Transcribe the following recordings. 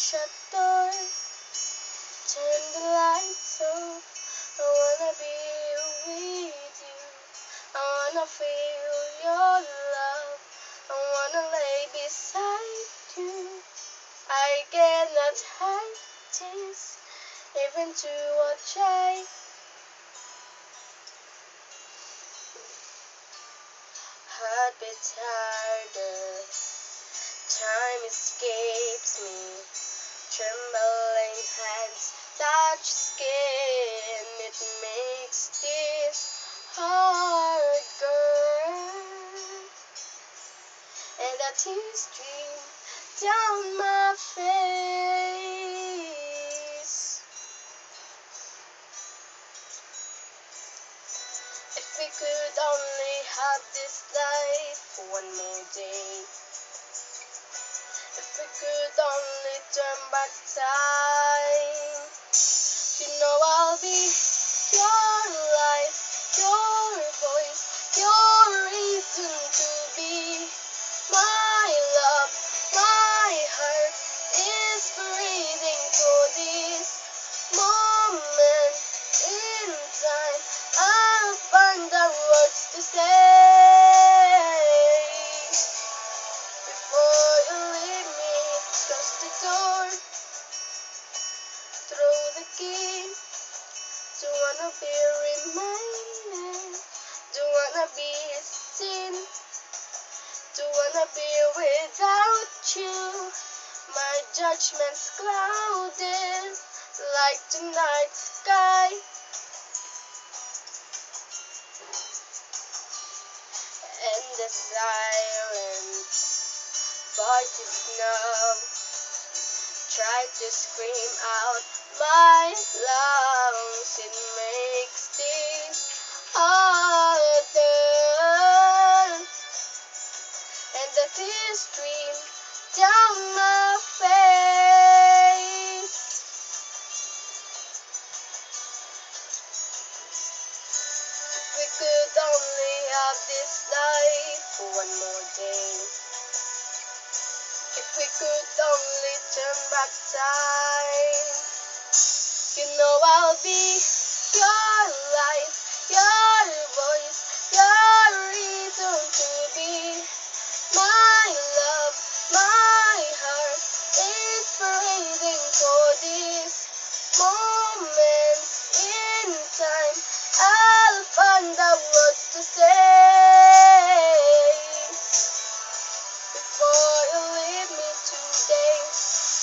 shut door, turn the lights off. I wanna be with you. I wanna feel your love. I wanna lay beside you. I cannot hide this, even to a child. Heart beats harder, time escapes me. Trembling hands touch skin, it makes this hard, girl. And a tear stream down my face. If we could only have this life for one more day. If we could only turn back time. You know I'll be your life, your voice, your reason to be. My love, my heart is breathing for this moment in time. I'll find the words to say. Before you leave me, close the door, throw the key. Don't wanna be reminded, don't wanna be seen, don't wanna be without you. My judgment's clouded like the night sky. And the silent voices now try to scream out my lungs. It makes this harder, and the tears stream down my face. If we could only have this life for one more day. If we could only turn back time. You know I'll be your life, your voice, your reason to be. My love, my heart is breathing for this moment in time. I'll find the words to say. Before you leave me today,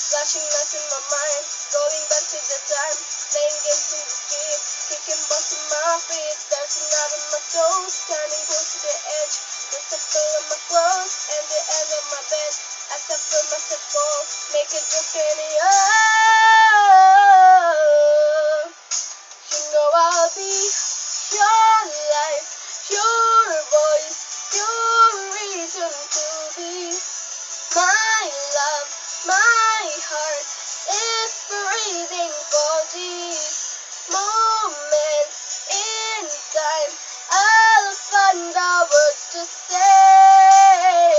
flashing lights in my mind, going back to the time, playing games in the street, kicking balls in my feet, dancing out of my toes, standing close to the edge, the circle of my clothes, and the end of my bed, as I feel myself fall, make it drop in the air. You know I'll be your life, your voice, your reason to be. My love, my heart is breathing for these moments in time. I'll find the words to say.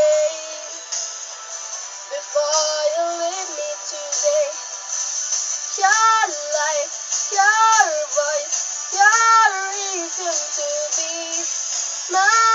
Before you leave me today, your life, your voice, your reason to be. My